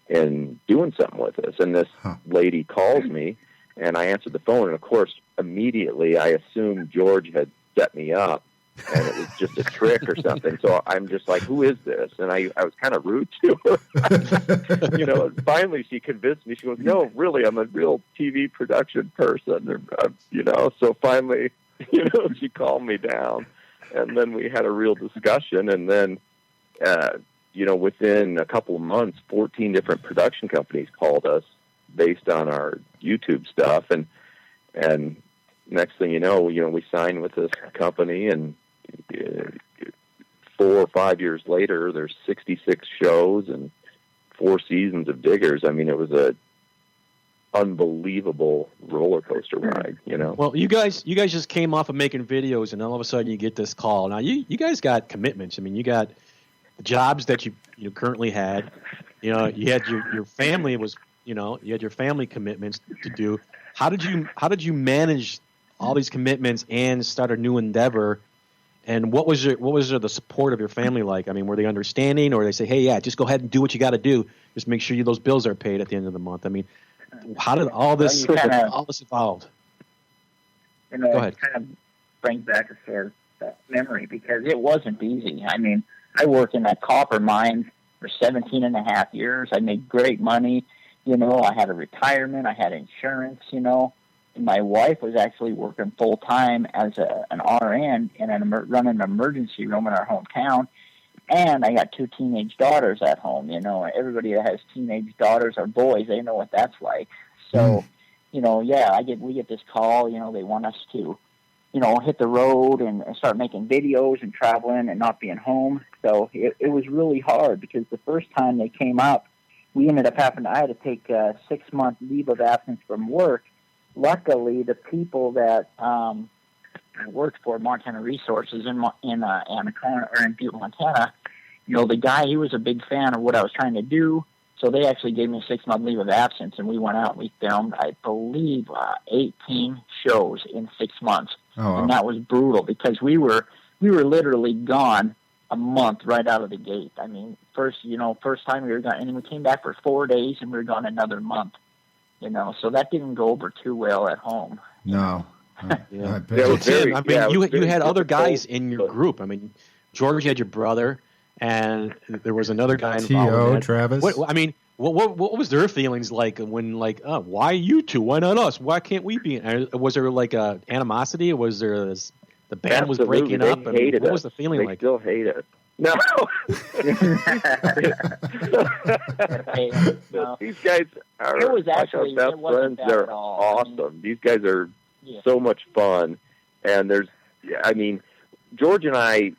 Speaker 4: in doing something with us. And this lady calls me, and I answered the phone, and of course, immediately I assumed George had set me up, and it was just a trick or something. So I'm just like, who is this? And I was kind of rude to her. And finally she convinced me. She goes, no, really, I'm a real TV production person. So finally, she calmed me down. And then we had a real discussion. And then, within a couple of months, 14 different production companies called us based on our YouTube stuff. And next thing you know, we signed with this company, and 4 or 5 years later, there's 66 shows and 4 seasons of Diggers. I mean, it was a unbelievable roller coaster ride,
Speaker 3: Well, you guys just came off of making videos, and all of a sudden you get this call. Now, you guys got commitments. I mean, you got jobs that you currently had. You had your family was, you had your family commitments to do. How did you manage all these commitments and start a new endeavor? And what was the support of your family like? I mean, were they understanding, or they say, hey, yeah, just go ahead and do what you got to do. Just make sure those bills are paid at the end of the month. I mean, how did all this evolved? Go ahead.
Speaker 5: It kind of brings back a sort of memory, because it wasn't easy. I mean, I worked in that copper mine for 17 and a half years. I made great money. I had a retirement. I had insurance, My wife was actually working full-time as an RN running an emergency room in our hometown. And I got 2 teenage daughters at home. Everybody that has teenage daughters or boys, they know what that's like. So, we get this call, they want us to, hit the road and start making videos and traveling and not being home. So it was really hard, because the first time they came up, we ended up I had to take a 6-month leave of absence from work. Luckily, the people that I worked for, Montana Resources in Anaconda, or in Butte, Montana, the guy, he was a big fan of what I was trying to do. So So they actually gave me a 6-month leave of absence, and we went out and we filmed, I believe, 18 shows in 6 months.
Speaker 2: Oh, wow.
Speaker 5: And that was brutal because we were literally gone a month right out of the gate. I mean, first time we were gone, and then we came back for 4 days, and we were gone another month. So that didn't go over too well at home.
Speaker 2: No.
Speaker 3: Yeah.
Speaker 2: I bet.
Speaker 4: Yeah, it
Speaker 3: So
Speaker 4: was very-
Speaker 3: Tim, I mean,
Speaker 4: yeah, it
Speaker 3: you
Speaker 4: was very
Speaker 3: had other
Speaker 4: difficult,
Speaker 3: guys in your
Speaker 4: but-
Speaker 3: group. I mean, George, you had your brother, and there was another guy involved.
Speaker 2: T.O.,
Speaker 3: in that.
Speaker 2: Travis.
Speaker 3: What was their feelings like when, why you two? Why not us? Why can't we be? Was there like a animosity? Was there the band was
Speaker 4: Absolutely.
Speaker 3: breaking
Speaker 4: They
Speaker 3: up? I mean,
Speaker 4: hated
Speaker 3: what
Speaker 4: us.
Speaker 3: was the feeling
Speaker 4: They
Speaker 3: like?
Speaker 4: still hate us. No.
Speaker 5: No.
Speaker 4: These guys are
Speaker 5: It was
Speaker 4: like
Speaker 5: actually-
Speaker 4: our best
Speaker 5: it wasn't
Speaker 4: friends.
Speaker 5: that
Speaker 4: They're
Speaker 5: at all. I mean,
Speaker 4: awesome. These guys are
Speaker 5: Yeah.
Speaker 4: so much fun. And George and I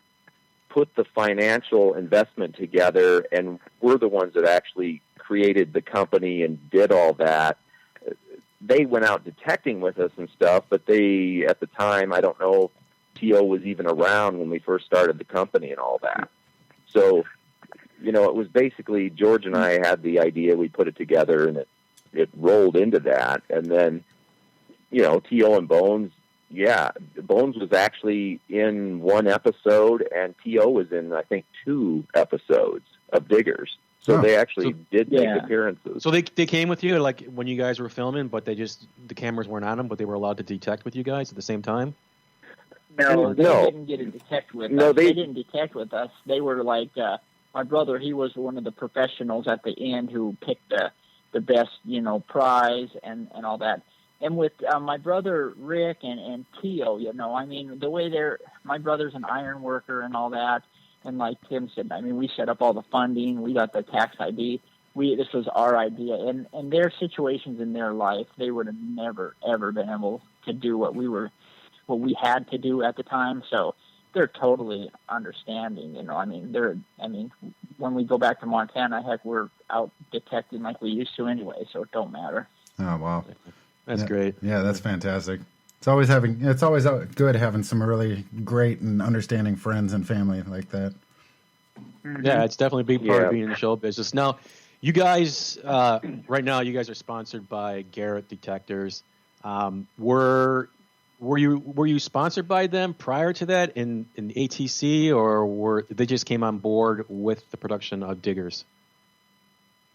Speaker 4: put the financial investment together, and we're the ones that actually created the company and did all that. They went out detecting with us and stuff, but they, at the time, I don't know if T.O. was even around when we first started the company and all that. So, it was basically George and I had the idea, we put it together, and it rolled into that. And then, T.O. and Bones, Bones was actually in one episode, and T.O. was in, I think, 2 episodes of Diggers. So they actually did make appearances.
Speaker 3: So they came with you like when you guys were filming, but the cameras weren't on them, but they were allowed to detect with you guys at the same time.
Speaker 5: No, they didn't get to detect with
Speaker 4: No,
Speaker 5: us. They didn't detect with us. They were like my brother. He was one of the professionals at the end who picked the best, prize and all that. And with my brother Rick and Tio, I mean, the way my brother's an iron worker and all that. And like Tim said, I mean, we set up all the funding. We got the tax ID. This was our idea. And their situations in their life, they would have never, ever been able to do what we had to do at the time. So they're totally understanding, I mean, when we go back to Montana, heck, we're out detecting like we used to anyway, so it don't matter.
Speaker 2: Oh, wow.
Speaker 3: That's great.
Speaker 2: Yeah, that's fantastic. It's always good having some really great and understanding friends and family like that.
Speaker 3: Yeah, it's definitely a big part of being in the show business. Now, you guys, right now, you guys are sponsored by Garrett Detectors. Were you sponsored by them prior to that in ATC, or they just came on board with the production of Diggers?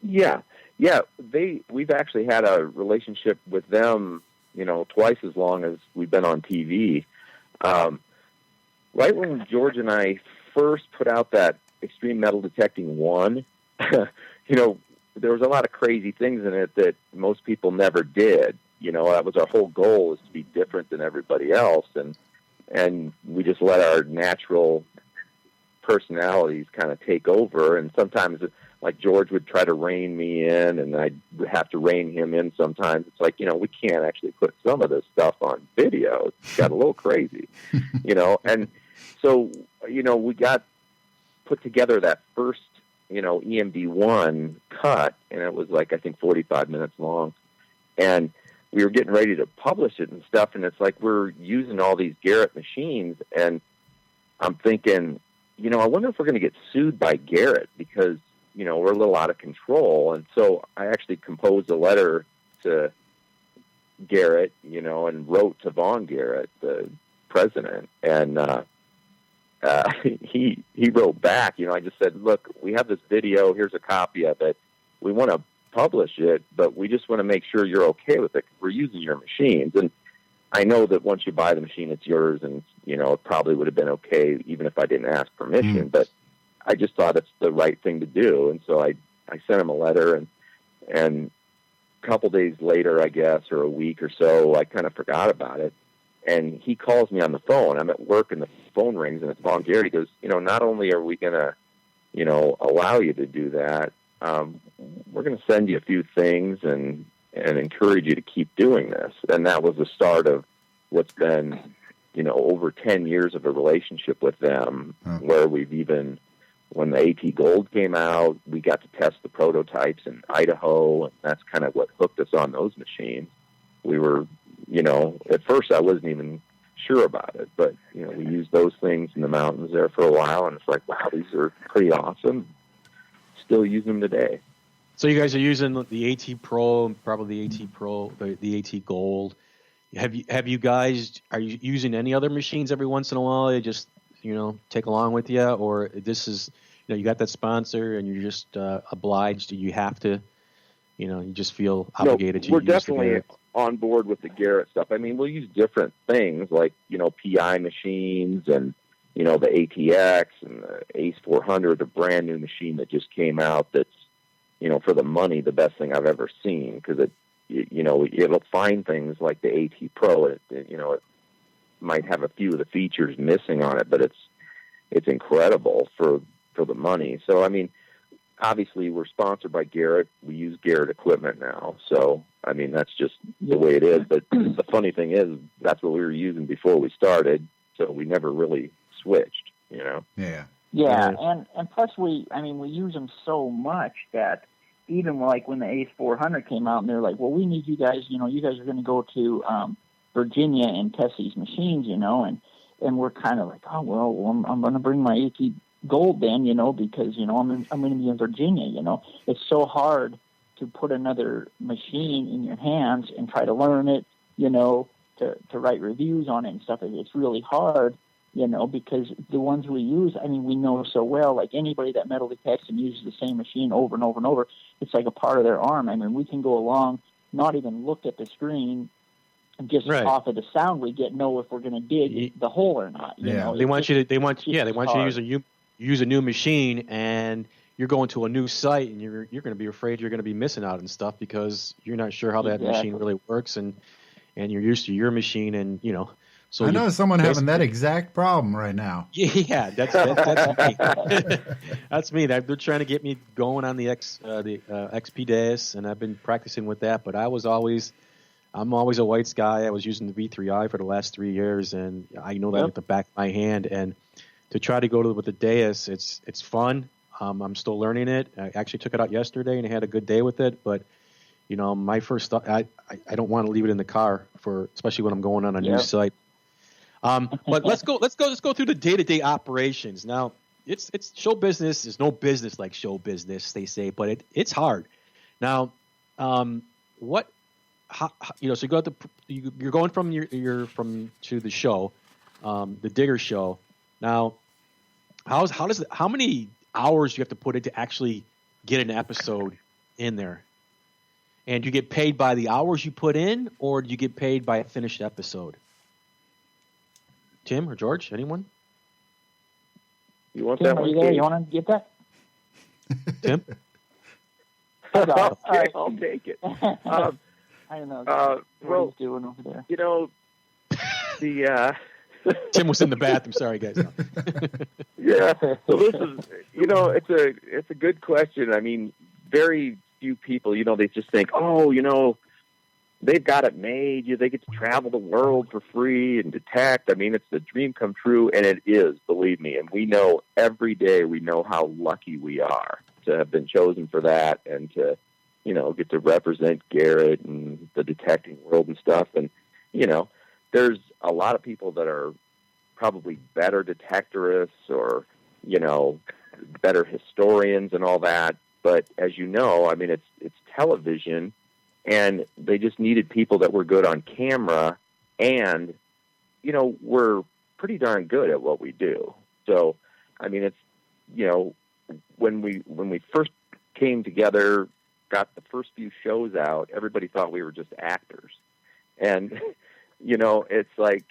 Speaker 4: Yeah. We've actually had a relationship with them, twice as long as we've been on TV. Right when George and I first put out that Extreme Metal Detecting 1, there was a lot of crazy things in it that most people never did. That was our whole goal, was to be different than everybody else. And we just let our natural personalities kind of take over. And sometimes, like, George would try to rein me in, and I'd have to rein him in sometimes. It's like, we can't actually put some of this stuff on video. It's got a little crazy, And so, we got put together that first, EMD1 cut, and it was like, I think 45 minutes long. And we were getting ready to publish it and stuff, and it's like we're using all these Garrett machines, and I'm thinking, I wonder if we're going to get sued by Garrett because, we're a little out of control. And so I actually composed a letter to Garrett, and wrote to Vaughn Garrett, the president, and he wrote back. I just said, look, we have this video. Here's a copy of it. We want to publish it, but we just want to make sure you're okay with it. We're using your machines. And I know that once you buy the machine, it's yours, and, it probably would have been okay even if I didn't ask permission, but I just thought it's the right thing to do. And so I sent him a letter, and a couple days later, I guess, or a week or so, I kind of forgot about it. And he calls me on the phone. I'm at work, and the phone rings, and it's Vaughn Garrett. He goes, not only are we going to, allow you to do that, we're going to send you a few things and encourage you to keep doing this. And that was the start of what's been, over 10 years of a relationship with them, where we've even, when the AT Gold came out, we got to test the prototypes in Idaho, and that's kind of what hooked us on those machines. We were, at first I wasn't even sure about it, but, we used those things in the mountains there for a while, and it's like, wow, these are pretty awesome. Still use them today.
Speaker 3: So you guys are using the AT Pro, probably the AT Pro, the AT Gold. Have you guys, are you using any other machines every once in a while? You just, take along with you, or this is, you got that sponsor and you're just obliged. You have to, you just feel obligated to
Speaker 4: we're
Speaker 3: use the
Speaker 4: definitely
Speaker 3: Garrett.
Speaker 4: on board with the Garrett stuff. I mean, we'll use different things like, PI machines and, the ATX and the Ace 400, the brand new machine that just came out that's, for the money, the best thing I've ever seen, because it'll find things like the AT Pro. It might have a few of the features missing on it, but it's incredible for the money. So, I mean, obviously we're sponsored by Garrett. We use Garrett equipment now. So, I mean, that's just the way it is. But the funny thing is, that's what we were using before we started. So we never really switched,
Speaker 2: Yeah.
Speaker 5: Yeah, and plus we use them so much that even like when the Ace 400 came out and they're like, well, we need you guys, you guys are going to go to Virginia and test these machines, and we're kind of like, oh, well, I'm going to bring my AT Gold then, because, I'm going to be in Virginia, It's so hard to put another machine in your hands and try to learn it, to write reviews on it and stuff. It's really hard, because the ones we use, we know so well, like anybody that metal detects and uses the same machine over and over and over, it's like a part of their arm. We can go along, not even look at the screen, and just off of the sound we get, know if we're going to dig the hole or not.
Speaker 3: They want you to use a new machine, and you're going to a new site, and you're going to be afraid you're going to be missing out and stuff because you're not sure how that machine really works, and you're used to your machine, and So
Speaker 2: I know someone having that exact problem right now.
Speaker 3: Yeah, that's me. That's me. They're trying to get me going on the XP Deus, and I've been practicing with that. But I'm always a whites guy. I was using the V3i for the last 3 years, and I know that at the back of my hand. And to try to go with the Deus, it's fun. I'm still learning it. I actually took it out yesterday and I had a good day with it. But my first thought, I don't want to leave it in the car especially when I'm going on a new site. But let's go through the day-to-day operations. Now, it's show business is no business like show business, they say, but it's hard. Now, so you're going from to the show, the Digger show. Now, how many hours do you have to put in to actually get an episode in there? And do you get paid by the hours you put in, or do you get paid by a finished episode? Tim or George, anyone?
Speaker 4: You want
Speaker 5: Tim,
Speaker 4: that
Speaker 5: are
Speaker 4: one?
Speaker 5: you there? You want to get that?
Speaker 3: Tim?
Speaker 4: Okay, I'll take it.
Speaker 5: I don't know what he's doing over there.
Speaker 4: The
Speaker 3: Tim was in the bathroom. Sorry, guys.
Speaker 4: Yeah. So this is, it's a good question. I mean, very few people, they just think, they've got it made. They get to travel the world for free and detect. I mean, it's the dream come true, and it is, believe me. And we know every day, how lucky we are to have been chosen for that and to, get to represent Garrett and the detecting world and stuff. And, there's a lot of people that are probably better detectorists or, better historians and all that. But as you know, I mean, it's television. And they just needed people that were good on camera and, we're pretty darn good at what we do. So, I mean, it's, when we first came together, got the first few shows out, everybody thought we were just actors. And, it's like,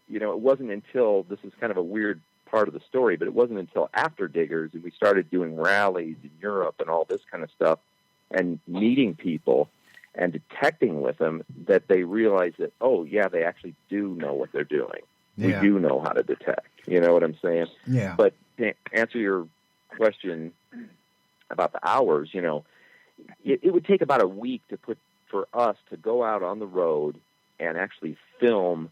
Speaker 4: it wasn't until, this is kind of a weird part of the story, but it wasn't until after Diggers and we started doing rallies in Europe and all this kind of stuff and meeting people and detecting with them that they realized that, they actually do know what they're doing. Yeah. We do know how to detect. You know what I'm saying?
Speaker 2: Yeah.
Speaker 4: But to answer your question about the hours, it would take about a week for us to go out on the road and actually film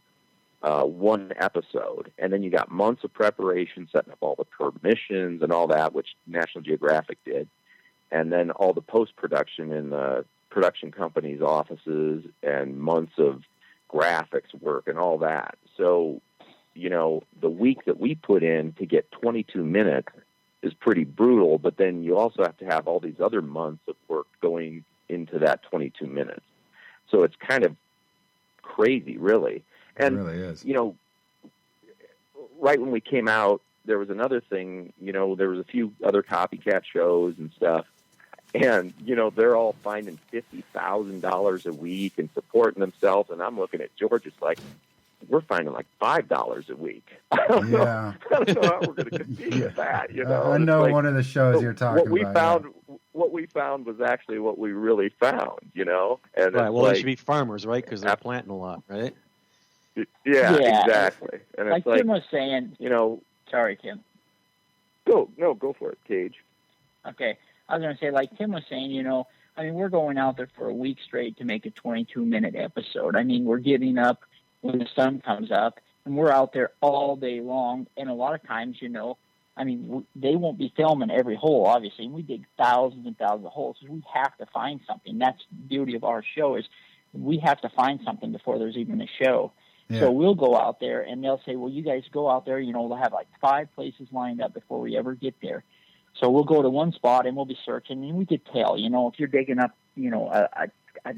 Speaker 4: one episode. And then you got months of preparation, setting up all the permissions and all that, which National Geographic did. And then all the post-production in the production company's offices and months of graphics work and all that. So, the week that we put in to get 22 minutes is pretty brutal, but then you also have to have all these other months of work going into that 22 minutes. So it's kind of crazy, really. And,
Speaker 2: it really is.
Speaker 4: Right when we came out, there was another thing, there was a few other copycat shows and stuff. And, they're all finding $50,000 a week and supporting themselves. And I'm looking at George, it's like, we're finding like $5 a week. I don't know how we're going to compete with that.
Speaker 2: I know one of the shows you're talking about.
Speaker 4: What we found was actually what we really found, And
Speaker 3: right. Well, they should be farmers, right? Because they're planting a lot, right?
Speaker 4: Yeah, exactly. And it's
Speaker 5: like Kim was saying, sorry, Kim.
Speaker 4: Go for it, Cage.
Speaker 5: Okay. I was going to say, like Tim was saying, we're going out there for a week straight to make a 22-minute episode. We're getting up when the sun comes up, and we're out there all day long. And a lot of times, they won't be filming every hole, obviously. And we dig thousands and thousands of holes, so we have to find something. That's the beauty of our show is we have to find something before there's even a show. Yeah. So we'll go out there, and they'll say, well, you guys go out there. They'll have like 5 places lined up before we ever get there. So we'll go to one spot, and we'll be searching, and we could tell, if you're digging up, an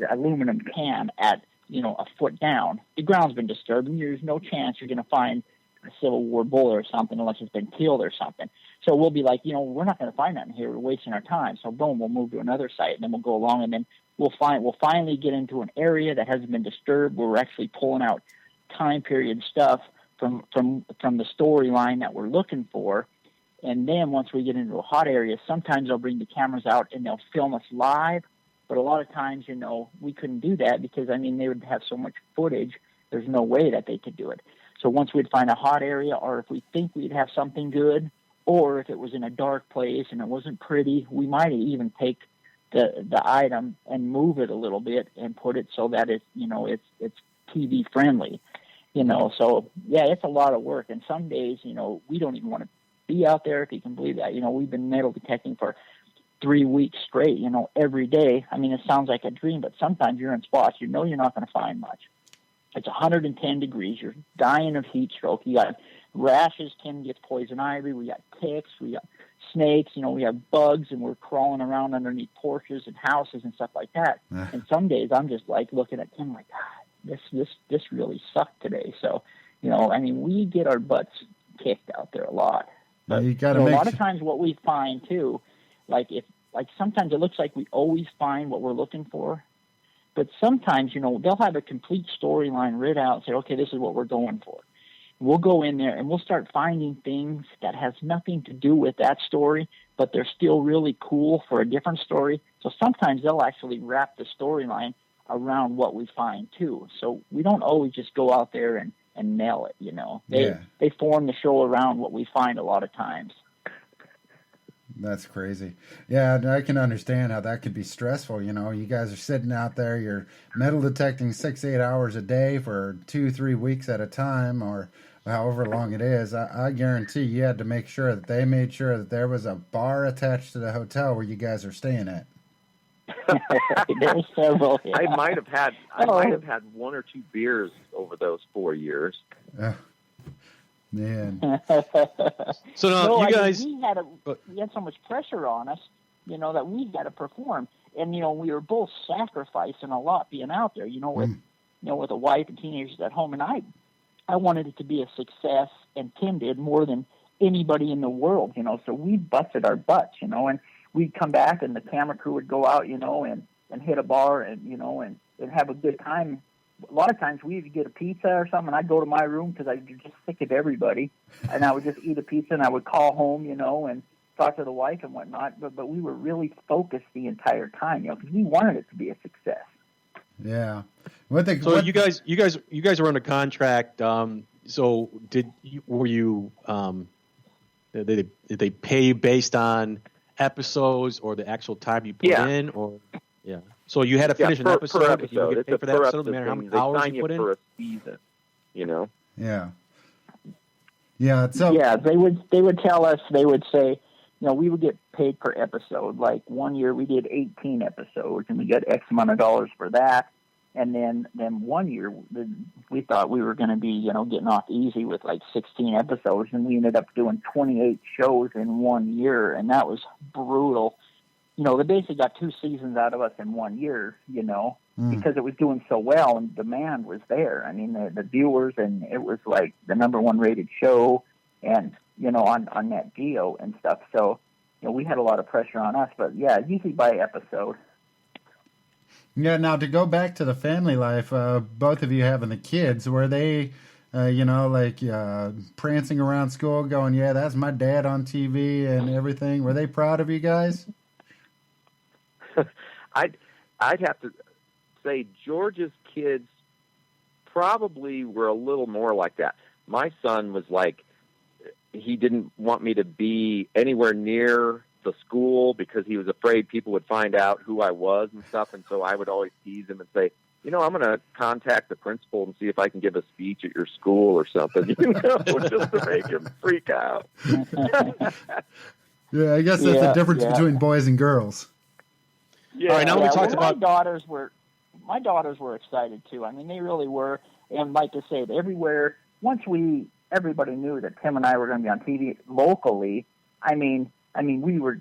Speaker 5: aluminum can at, a foot down, the ground's been disturbed, and there's no chance you're going to find a Civil War bullet or something unless it's been killed or something. So we'll be like, we're not going to find that in here. We're wasting our time. So boom, we'll move to another site, and then we'll go along, and then we'll finally get into an area that hasn't been disturbed where we're actually pulling out time period stuff from the storyline that we're looking for. And then once we get into a hot area, sometimes they'll bring the cameras out and they'll film us live. But a lot of times, we couldn't do that because, they would have so much footage. There's no way that they could do it. So once we'd find a hot area, or if we think we'd have something good, or if it was in a dark place and it wasn't pretty, we might even take the item and move it a little bit and put it so that it's TV friendly. So yeah, it's a lot of work. And some days, we don't even want to be out there, if you can believe that. We've been metal detecting for 3 weeks straight, every day. It sounds like a dream, but sometimes you're in spots, you're not going to find much. It's 110 degrees. You're dying of heat stroke. You got rashes. Tim gets poison ivy. We got ticks. We got snakes. We have bugs, and we're crawling around underneath porches and houses and stuff like that. And some days I'm just like looking at Tim like, God, this really sucked today. So, we get our butts kicked out there a lot. But
Speaker 2: a
Speaker 5: lot of times what we find too, sometimes it looks like we always find what we're looking for, but sometimes, they'll have a complete storyline written out and say, okay, this is what we're going for. We'll go in there and we'll start finding things that has nothing to do with that story, but they're still really cool for a different story. So sometimes they'll actually wrap the storyline around what we find too. So we don't always just go out there and nail it, They form the show around what we find a lot of times.
Speaker 2: That's crazy. Yeah, I can understand how that could be stressful. You guys are sitting out there, you're metal detecting 6-8 hours a day for 2-3 weeks at a time, or however long it is. I guarantee you had to make sure that they made sure that there was a bar attached to the hotel where you guys are staying at.
Speaker 5: There were several. Yeah.
Speaker 4: I might have had 1 or 2 beers over those 4 years.
Speaker 2: Man.
Speaker 3: So now you guys,
Speaker 5: we had so much pressure on us, that we had to perform, and we were both sacrificing a lot being out there, with a wife and teenagers at home, and I wanted it to be a success, and Tim did more than anybody in the world, so we busted our butts, and we'd come back and the camera crew would go out, and hit a bar and have a good time. A lot of times we'd get a pizza or something, and I'd go to my room because I was just sick of everybody, and I would just eat a pizza, and I would call home, and talk to the wife and whatnot. But we were really focused the entire time, because we wanted it to be a success.
Speaker 2: Yeah.
Speaker 3: You guys were under contract. So did they pay based on episodes or the actual time you put in, or yeah? So you had to finish an episode.
Speaker 4: Per episode.
Speaker 3: You get paid for that episode, no matter how many hours you put in.
Speaker 4: For a season,
Speaker 2: Yeah. Yeah. So
Speaker 5: yeah, they would tell us. They would say, we would get paid per episode. Like one year we did 18 episodes, and we got X amount of dollars for that. And then 1 year, we thought we were going to be, getting off easy with like 16 episodes, and we ended up doing 28 shows in 1 year, and that was brutal. They basically got 2 seasons out of us in 1 year, because it was doing so well and demand was there. I mean, the viewers, and it was like the #1 rated show, and on Net Geo and stuff. So we had a lot of pressure on us, but yeah, usually by episode.
Speaker 2: Yeah. Now to go back to the family life, both of you having the kids, were they, prancing around school, going, "Yeah, that's my dad on TV" and everything? Were they proud of you guys?
Speaker 4: I'd have to say George's kids probably were a little more like that. My son was like, he didn't want me to be anywhere near the school because he was afraid people would find out who I was and stuff. And so I would always tease him and say, I'm going to contact the principal and see if I can give a speech at your school or something, just to make him freak out.
Speaker 2: Yeah, I guess that's the difference between boys and girls.
Speaker 3: Yeah. All right, now we talked about
Speaker 5: my daughters were excited too. I mean, they really were. And like I said, everywhere, once everybody knew that Tim and I were going to be on TV locally, I mean, we were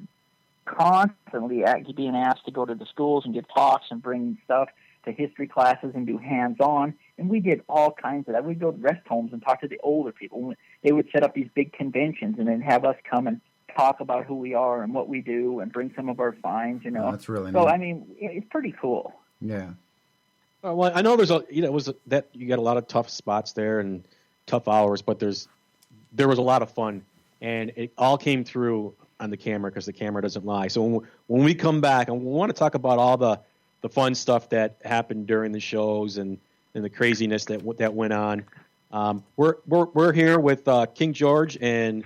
Speaker 5: constantly being asked to go to the schools and give talks and bring stuff to history classes and do hands-on. And we did all kinds of that. We'd go to rest homes and talk to the older people. They would set up these big conventions and then have us come and talk about who we are and what we do and bring some of our finds,
Speaker 2: Oh, that's really
Speaker 5: So,
Speaker 2: neat.
Speaker 5: I mean, it's pretty cool.
Speaker 2: Yeah.
Speaker 3: Well, I know there's that you got a lot of tough spots there and tough hours, but there was a lot of fun, and it all came through on the camera because the camera doesn't lie. So when we come back, and we want to talk about all the fun stuff that happened during the shows and the craziness that went on. We're here with King George and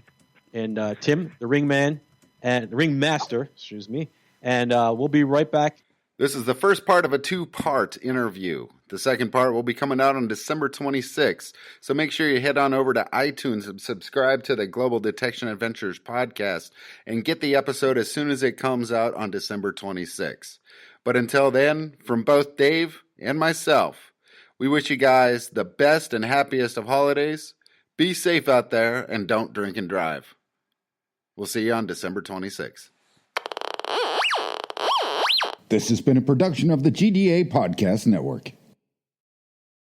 Speaker 3: Tim, the ringman and the ringmaster, excuse me, and we'll be right back.
Speaker 1: This is the first part of a 2-part interview. The second part will be coming out on December 26th, so make sure you head on over to iTunes and subscribe to the Global Detection Adventures podcast and get the episode as soon as it comes out on December 26th. But until then, from both Dave and myself, we wish you guys the best and happiest of holidays. Be safe out there and don't drink and drive. We'll see you on December 26th.
Speaker 10: This has been a production of the GDA Podcast Network.